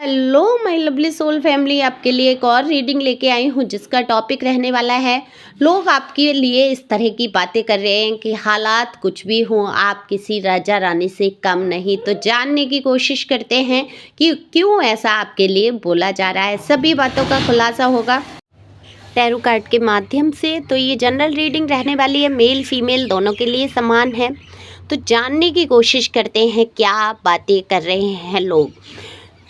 Hello my lovely soul family, आपके लिए एक और रीडिंग लेके आई हूँ जिसका टॉपिक रहने वाला है। लोग आपके लिए इस तरह की बातें कर रहे हैं कि हालात कुछ भी हों, आप किसी राजा रानी से कम नहीं। तो जानने की कोशिश करते हैं कि क्यों ऐसा आपके लिए बोला जा रहा है। सभी बातों का खुलासा होगा टैरो कार्ड के माध्यम से। तो ये जनरल रीडिंग रहने वाली है, मेल फीमेल दोनों के लिए समान है। तो जानने की कोशिश करते हैं क्या बातें कर रहे हैं लोग।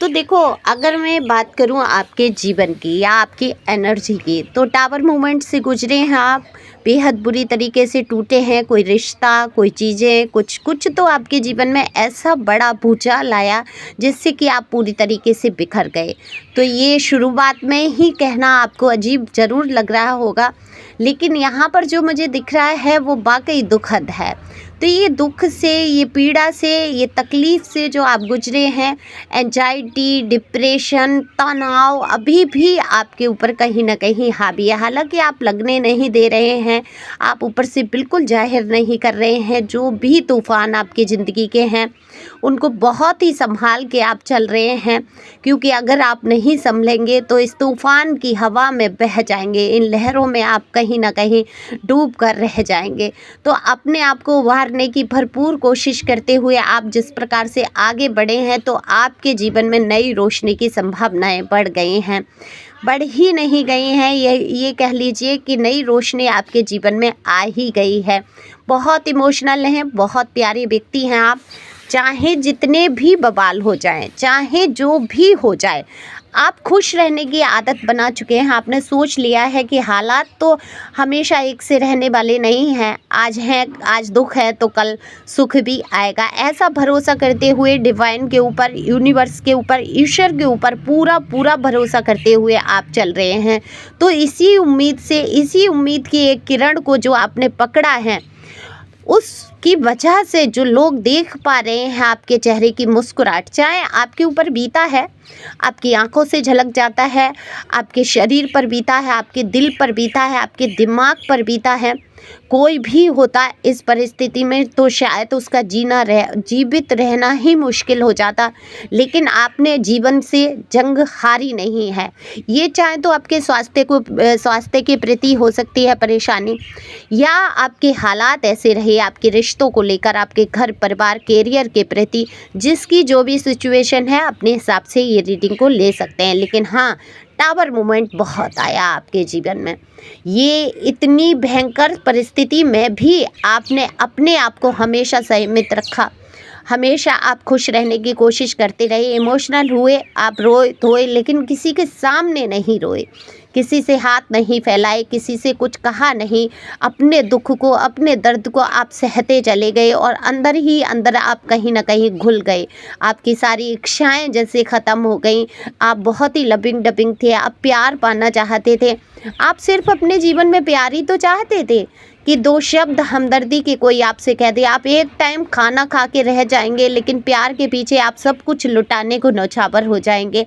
तो देखो, अगर मैं बात करूं आपके जीवन की या आपकी एनर्जी की, तो टावर मूवमेंट से गुजरे हैं आप, बेहद बुरी तरीके से टूटे हैं। कोई रिश्ता, कोई चीज़ें, कुछ कुछ तो आपके जीवन में ऐसा बड़ा भूचाल आया जिससे कि आप पूरी तरीके से बिखर गए। तो ये शुरुआत में ही कहना आपको अजीब ज़रूर लग रहा होगा, लेकिन यहाँ पर जो मुझे दिख रहा है वो वाकई दुखद है। तो ये दुख से, ये पीड़ा से, ये तकलीफ़ से जो आप गुजरे हैं, एंजाइटी, डिप्रेशन, तनाव अभी भी आपके ऊपर कहीं ना कहीं हावी है। हालांकि आप लगने नहीं दे रहे हैं, आप ऊपर से बिल्कुल जाहिर नहीं कर रहे हैं। जो भी तूफ़ान आपकी ज़िंदगी के हैं उनको बहुत ही संभाल के आप चल रहे हैं, क्योंकि अगर आप नहीं संभलेंगे तो इस तूफ़ान की हवा में बह जाएंगे, इन लहरों में आप कहीं ना कहीं डूब कर रह जाएंगे। तो अपने आप को उभारने की भरपूर कोशिश करते हुए आप जिस प्रकार से आगे बढ़े हैं, तो आपके जीवन में नई रोशनी की संभावनाएं बढ़ गई हैं, बढ़ ही नहीं गई हैं। ये कह लीजिए कि नई रोशनी आपके जीवन में आ ही गई है। बहुत इमोशनल हैं, बहुत प्यारे व्यक्ति हैं आप। चाहे जितने भी बवाल हो जाएं, चाहे जो भी हो जाए, आप खुश रहने की आदत बना चुके हैं। आपने सोच लिया है कि हालात तो हमेशा एक से रहने वाले नहीं हैं। आज दुख है तो कल सुख भी आएगा। ऐसा भरोसा करते हुए डिवाइन के ऊपर, यूनिवर्स के ऊपर, ईश्वर के ऊपर पूरा पूरा भरोसा करते हुए आप चल रहे हैं। तो इसी उम्मीद से, इसी उम्मीद की एक किरण को जो आपने पकड़ा है, उसकी वजह से जो लोग देख पा रहे हैं आपके चेहरे की मुस्कुराहट, चाहे आपके ऊपर बीता है, आपकी आंखों से झलक जाता है, आपके शरीर पर बीता है, आपके दिल पर बीता है, आपके दिमाग पर बीता है। कोई भी होता इस परिस्थिति में तो शायद उसका जीवित रहना ही मुश्किल हो जाता, लेकिन आपने जीवन से जंग हारी नहीं है। ये चाहे तो आपके स्वास्थ्य के प्रति हो सकती है परेशानी, या आपके हालात ऐसे रहे आपके रिश्तों को लेकर, आपके घर परिवार, कैरियर के प्रति, जिसकी जो भी सिचुएशन है अपने हिसाब से ये रीडिंग को ले सकते हैं। लेकिन हाँ, टावर मोमेंट बहुत आया आपके जीवन में। ये इतनी भयंकर परिस्थिति में भी आपने अपने आप को हमेशा संयमित रखा, हमेशा आप खुश रहने की कोशिश करते रहे। इमोशनल हुए, आप रोए, लेकिन किसी के सामने नहीं रोए, किसी से हाथ नहीं फैलाए, किसी से कुछ कहा नहीं। अपने दुख को, अपने दर्द को आप सहते चले गए और अंदर ही अंदर आप कहीं ना कहीं घुल गए। आपकी सारी इच्छाएं जैसे ख़त्म हो गई। आप बहुत ही लविंग डबिंग थे, आप प्यार पाना चाहते थे। आप सिर्फ अपने जीवन में प्यार ही तो चाहते थे कि दो शब्द हमदर्दी के कोई आपसे कह दे। आप एक टाइम खाना खा के रह जाएंगे, लेकिन प्यार के पीछे आप सब कुछ लुटाने को न्यौछावर हो जाएंगे,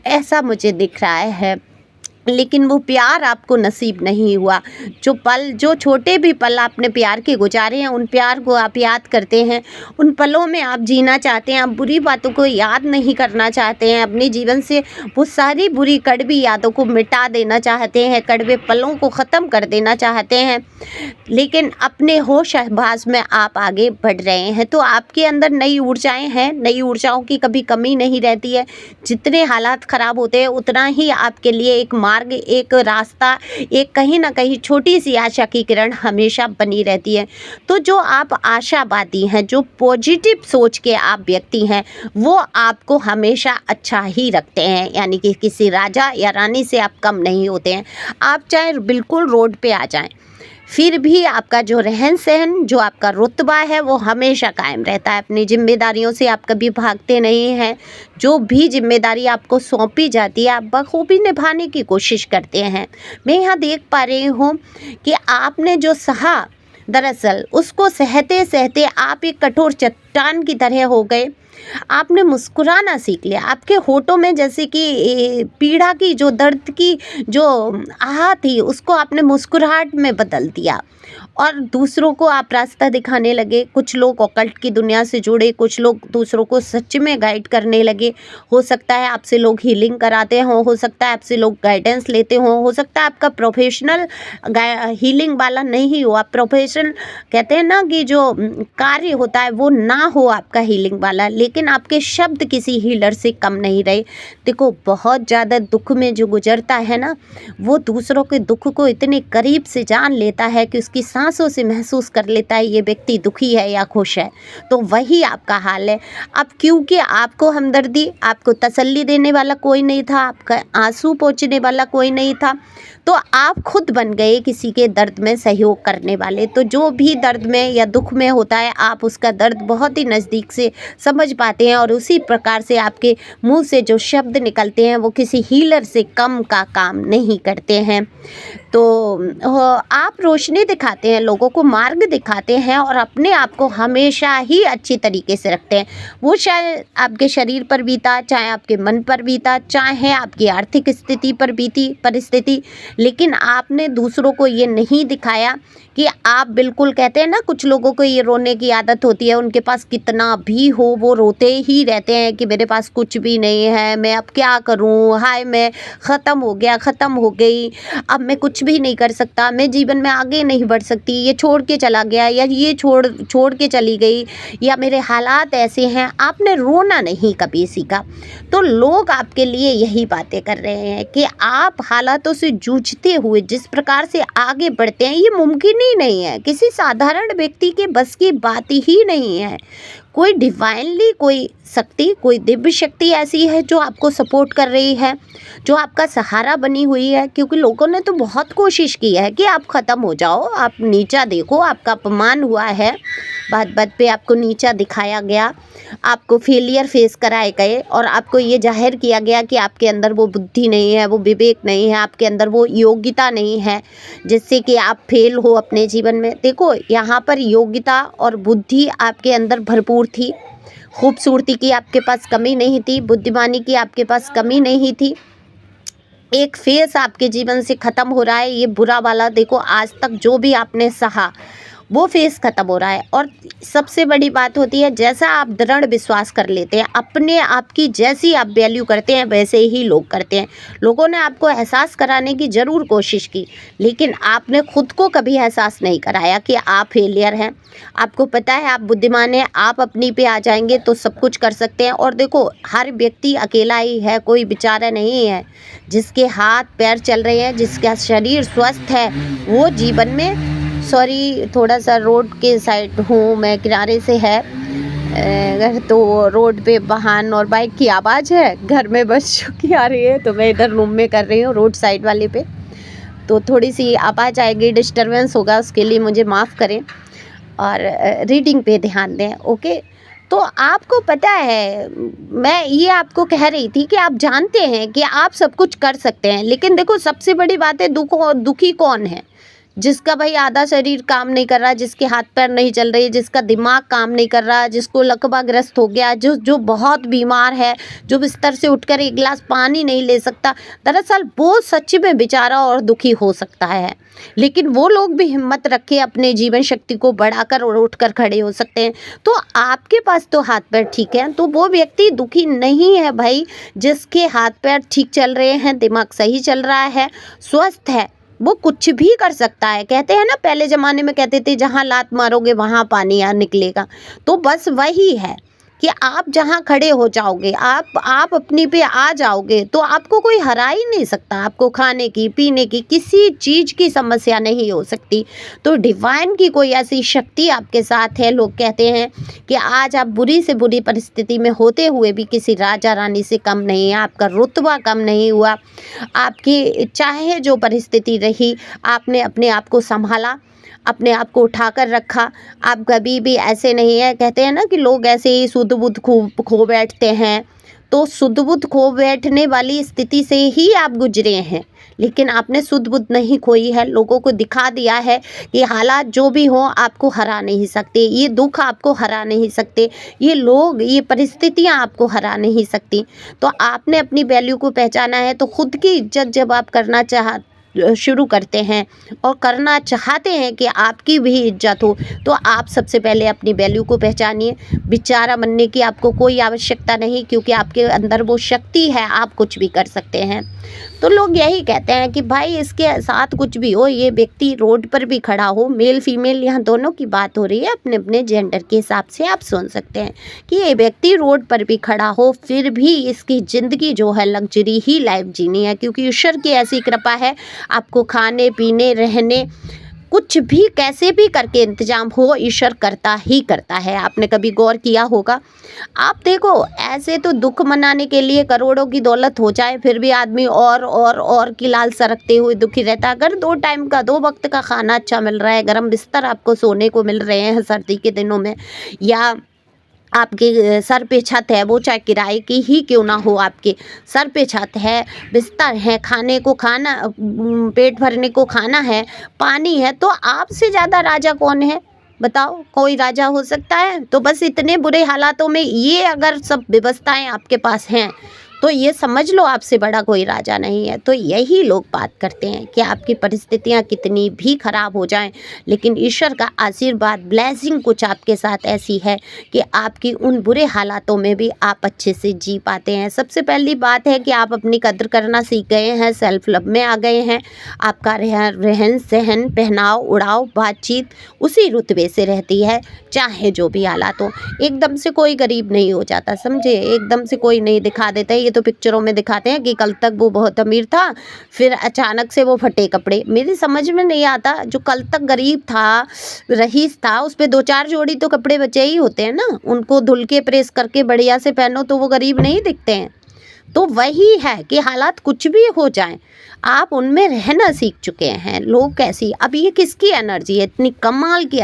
ऐसा मुझे दिख रहा है। लेकिन वो प्यार आपको नसीब नहीं हुआ। जो छोटे भी पल आपने प्यार के गुजारे हैं, उन प्यार को आप याद करते हैं, उन पलों में आप जीना चाहते हैं। आप बुरी बातों को याद नहीं करना चाहते हैं, अपने जीवन से वो सारी बुरी कड़वी यादों को मिटा देना चाहते हैं, कड़वे पलों को ख़त्म कर देना चाहते हैं। लेकिन अपने होश आभास में आप आगे बढ़ रहे हैं। तो आपके अंदर नई ऊर्जाएँ हैं, नई ऊर्जाओं की कभी कमी नहीं रहती है। जितने हालात ख़राब होते हैं उतना ही आपके लिए एक मार्ग, एक रास्ता, एक कहीं ना कहीं छोटी सी आशा की किरण हमेशा बनी रहती है। तो जो आप आशावादी हैं, जो पॉजिटिव सोच के आप व्यक्ति हैं, वो आपको हमेशा अच्छा ही रखते हैं। यानी कि किसी राजा या रानी से आप कम नहीं होते हैं। आप चाहे बिल्कुल रोड पे आ जाएं, फिर भी आपका जो रहन सहन, जो आपका रुतबा है, वो हमेशा कायम रहता है। अपनी जिम्मेदारियों से आप कभी भागते नहीं हैं। जो भी जिम्मेदारी आपको सौंपी जाती है, आप बखूबी निभाने की कोशिश करते हैं। मैं यहाँ देख पा रही हूँ कि आपने जो सहा, दरअसल उसको सहते सहते आप एक कठोर चट्टान की तरह हो गए। आपने मुस्कुराना सीख लिया। आपके होठों में जैसे कि पीड़ा की, जो दर्द की जो आह थी, उसको आपने मुस्कुराहट में बदल दिया। और दूसरों को आप रास्ता दिखाने लगे। कुछ लोग ऑकल्ट की दुनिया से जुड़े, कुछ लोग दूसरों को सच में गाइड करने लगे। हो सकता है आपसे लोग हीलिंग कराते हों, हो सकता है आपसे लोग गाइडेंस लेते हों, हो सकता है आपका प्रोफेशनल हीलिंग वाला नहीं हो, आप प्रोफेशनल कहते हैं ना कि जो कार्य होता है वो ना हो आपका हीलिंग वाला, लेकिन आपके शब्द किसी हीलर से कम नहीं रहे। देखो, बहुत ज़्यादा दुख में जो गुजरता है ना, वो दूसरों के दुख को इतने करीब से जान लेता है कि उसकी सांसों से महसूस कर लेता है ये व्यक्ति दुखी है या खुश है। तो वही आपका हाल है। अब क्योंकि आपको हमदर्दी, आपको तसल्ली देने वाला कोई नहीं था, आपका आंसू पोंछने वाला कोई नहीं था, तो आप खुद बन गए किसी के दर्द में सहयोग करने वाले। तो जो भी दर्द में या दुख में होता है, आप उसका दर्द बहुत ही नज़दीक से समझ पाते हैं और उसी प्रकार से आपके मुंह से जो शब्द निकलते हैं वो किसी हीलर से कम का काम नहीं करते हैं। तो आप रोशनी दिखाते हैं, लोगों को मार्ग दिखाते हैं और अपने आप को हमेशा ही अच्छी तरीके से रखते हैं। वो शायद आपके शरीर पर बीता, चाहे आपके मन पर बीता, चाहे आपकी आर्थिक स्थिति पर बीती परिस्थिति, लेकिन आपने दूसरों को ये नहीं दिखाया कि आप बिल्कुल, कहते हैं ना कुछ लोगों को ये रोने की आदत होती है, उनके पास कितना भी हो वो रोते ही रहते हैं कि मेरे पास कुछ भी नहीं है, मैं अब क्या करूं, हाय मैं ख़त्म हो गया, ख़त्म हो गई, अब मैं कुछ भी नहीं कर सकता, मैं जीवन में आगे नहीं बढ़ सकती, ये छोड़ के चला गया या ये छोड़ के चली गई, या मेरे हालात ऐसे हैं। आपने रोना नहीं कभी सीखा। तो लोग आपके लिए यही बातें कर रहे हैं कि आप हालातों से जूझते हुए जिस प्रकार से आगे बढ़ते हैं, ये मुमकिन ही नहीं है, किसी साधारण व्यक्ति के बस की बात ही नहीं है। कोई डिवाइनली कोई शक्ति, कोई दिव्य शक्ति ऐसी है जो आपको सपोर्ट कर रही है, जो आपका सहारा बनी हुई है। क्योंकि लोगों ने तो बहुत कोशिश की है कि आप ख़त्म हो जाओ, आप नीचा देखो, आपका अपमान हुआ है, बात बात पे आपको नीचा दिखाया गया, आपको फेलियर फेस कराए गए और आपको ये जाहिर किया गया कि आपके अंदर वो बुद्धि नहीं है, वो विवेक नहीं है, आपके अंदर वो योग्यता नहीं है जिससे कि आप फेल हो अपने जीवन में। देखो, यहाँ पर योग्यता और बुद्धि आपके अंदर भरपूर थी, खूबसूरती की आपके पास कमी नहीं थी, बुद्धिमानी की आपके पास कमी नहीं थी। एक फेस आपके जीवन से ख़त्म हो रहा है, ये बुरा वाला। देखो, आज तक जो भी आपने सहा वो फेस ख़त्म हो रहा है। और सबसे बड़ी बात होती है, जैसा आप दृढ़ विश्वास कर लेते हैं, अपने आप की जैसी आप वैल्यू करते हैं वैसे ही लोग करते हैं। लोगों ने आपको एहसास कराने की ज़रूर कोशिश की, लेकिन आपने खुद को कभी एहसास नहीं कराया कि आप फेलियर हैं। आपको पता है आप बुद्धिमान हैं, आप अपनी पे आ जाएंगे तो सब कुछ कर सकते हैं। और देखो, हर व्यक्ति अकेला ही है, कोई बेचारा नहीं है। जिसके हाथ पैर चल रहे हैं, जिसका शरीर स्वस्थ है, वो जीवन में, सॉरी थोड़ा सा रोड के साइड हूँ मैं, किनारे से है घर, तो रोड पे वाहन और बाइक की आवाज़ है, घर में बच्चों की आ रही है, तो मैं इधर रूम में कर रही हूँ रोड साइड वाले पे, तो थोड़ी सी आवाज़ आएगी, डिस्टरबेंस होगा, उसके लिए मुझे माफ़ करें और रीडिंग पे ध्यान दें। ओके, तो आपको पता है, मैं ये आपको कह रही थी कि आप जानते हैं कि आप सब कुछ कर सकते हैं, लेकिन देखो सबसे बड़ी बात है, दुखी कौन है? जिसका भाई आधा शरीर काम नहीं कर रहा, जिसके हाथ पैर नहीं चल रहे, जिसका दिमाग काम नहीं कर रहा, जिसको लकवाग्रस्त हो गया, जो बहुत बीमार है, जो बिस्तर से उठकर एक गिलास पानी नहीं ले सकता। दरअसल वो सच में बेचारा और दुखी हो सकता है, लेकिन वो लोग भी हिम्मत रखे अपने जीवन शक्ति को बढ़ाकर और उठकर खड़े हो सकते हैं। तो आपके पास तो हाथ पैर ठीक है, तो वो व्यक्ति दुखी नहीं है भाई, जिसके हाथ पैर ठीक चल रहे हैं, दिमाग सही चल रहा है, स्वस्थ है, वो कुछ भी कर सकता है। कहते हैं ना, पहले ज़माने में कहते थे जहाँ लात मारोगे वहाँ पानी निकलेगा, तो बस वही है कि आप जहाँ खड़े हो जाओगे, आप अपनी पे आ जाओगे तो आपको कोई हरा ही नहीं सकता। आपको खाने की, पीने की, किसी चीज़ की समस्या नहीं हो सकती। तो डिवाइन की कोई ऐसी शक्ति आपके साथ है। लोग कहते हैं कि आज आप बुरी से बुरी परिस्थिति में होते हुए भी किसी राजा रानी से कम नहीं है, आपका रुतबा कम नहीं हुआ, आपकी चाहे जो परिस्थिति रही, आपने अपने आप को संभाला, अपने आप को उठाकर रखा। आप कभी भी ऐसे नहीं है, कहते हैं ना कि लोग ऐसे ही सुध बुध खो बैठते हैं, तो सुध बुध खो बैठने वाली स्थिति से ही आप गुजरे हैं, लेकिन आपने सुध बुध नहीं खोई है। लोगों को दिखा दिया है कि हालात जो भी हों आपको हरा नहीं सकते, ये दुख आपको हरा नहीं सकते, ये लोग, ये परिस्थितियां आपको हरा नहीं सकती। तो आपने अपनी वैल्यू को पहचाना है, तो खुद की इज्जत जब आप करना शुरू करते हैं और करना चाहते हैं कि आपकी भी इज्जत हो, तो आप सबसे पहले अपनी वैल्यू को पहचानिए। बेचारा बनने की आपको कोई आवश्यकता नहीं, क्योंकि आपके अंदर वो शक्ति है, आप कुछ भी कर सकते हैं। तो लोग यही कहते हैं कि भाई इसके साथ कुछ भी हो, ये व्यक्ति रोड पर भी खड़ा हो, मेल फीमेल यहाँ दोनों की बात हो रही है, अपने अपने जेंडर के हिसाब से आप सुन सकते हैं कि ये व्यक्ति रोड पर भी खड़ा हो, फिर भी इसकी ज़िंदगी जो है लग्जरी ही लाइफ जीनी है, क्योंकि ईश्वर की ऐसी कृपा है, आपको खाने पीने रहने कुछ भी कैसे भी करके इंतजाम हो, ईश्वर करता ही करता है। आपने कभी गौर किया होगा? आप देखो, ऐसे तो दुख मनाने के लिए करोड़ों की दौलत हो जाए फिर भी आदमी और की लाल सरकते हुए दुखी रहता है। अगर 2 टाइम का 2 वक्त का खाना अच्छा मिल रहा है, गर्म बिस्तर आपको सोने को मिल रहे हैं सर्दी के दिनों में, या आपके सर पे छत है, वो चाहे किराए की ही क्यों ना हो, आपके सर पे छत है, बिस्तर है, खाने को खाना, पेट भरने को खाना है, पानी है, तो आपसे ज़्यादा राजा कौन है? बताओ, कोई राजा हो सकता है? तो बस इतने बुरे हालातों में ये अगर सब व्यवस्थाएं आपके पास हैं, तो ये समझ लो आपसे बड़ा कोई राजा नहीं है। तो यही लोग बात करते हैं कि आपकी परिस्थितियां कितनी भी खराब हो जाएं, लेकिन ईश्वर का आशीर्वाद, ब्लेसिंग कुछ आपके साथ ऐसी है कि आपकी उन बुरे हालातों में भी आप अच्छे से जी पाते हैं। सबसे पहली बात है कि आप अपनी कद्र करना सीख गए हैं, सेल्फ लव में आ गए हैं। आपका रहन सहन, पहनाव उड़ाव, बातचीत उसी रुतबे से रहती है, चाहे जो भी हालात हो। एकदम से कोई गरीब नहीं हो जाता, समझे? एकदम से कोई नहीं दिखा देता है। ये तो पिक्चरों में दिखाते हैं कि कल तक वो बहुत अमीर था, फिर अचानक से वो फटे कपड़े। मेरी समझ में नहीं आता, जो कल तक गरीब था, रईस था, उस पे 2-4 जोड़ी तो कपड़े बचे ही होते हैं ना, उनको धुल के प्रेस करके बढ़िया से पहनो तो वो गरीब नहीं दिखते हैं। तो वही है कि हालात कुछ भी हो जाएं, आप उनमें रहना सीख चुके हैं। लोग कैसी, अब ये किसकी एनर्जी है? इतनी कमाल की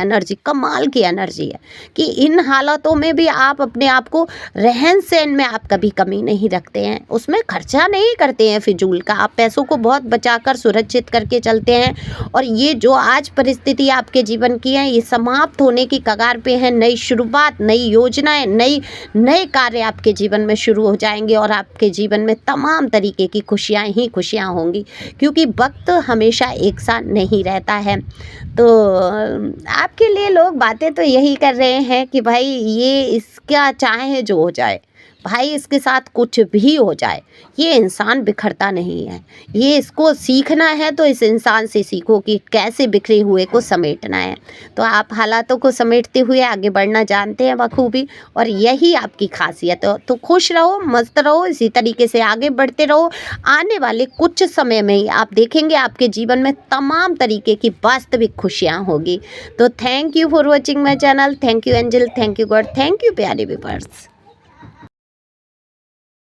एनर्जी है कि इन हालातों में भी आप अपने आप को, रहन सहन में आप कभी कमी नहीं रखते हैं, उसमें खर्चा नहीं करते हैं फिजूल का, आप पैसों को बहुत बचाकर सुरक्षित करके चलते हैं। और ये जो आज परिस्थिति आपके जीवन की है, ये समाप्त होने की कगार पे है। नई शुरुआत, नई योजनाएं, नए कार्य आपके जीवन में शुरू हो जाएंगे और आपके जीवन में तमाम तरीके की खुशियां ही खुशियां होंगी, क्योंकि वक्त हमेशा एक सा नहीं रहता है। तो आपके लिए लोग बातें तो यही कर रहे हैं कि भाई ये इसका चाहे जो हो जाए, भाई इसके साथ कुछ भी हो जाए, ये इंसान बिखरता नहीं है। ये इसको सीखना है तो इस इंसान से सीखो कि कैसे बिखरे हुए को समेटना है। तो आप हालातों को समेटते हुए आगे बढ़ना जानते हैं बखूबी, और यही आपकी खासियत है। तो खुश रहो, मस्त रहो, इसी तरीके से आगे बढ़ते रहो। आने वाले कुछ समय में ही आप देखेंगे आपके जीवन में तमाम तरीके की वास्तविक खुशियाँ होगी। तो thank you for watching my channel. Thank you angel, thank you God, thank you प्यारे व्यूअर्स।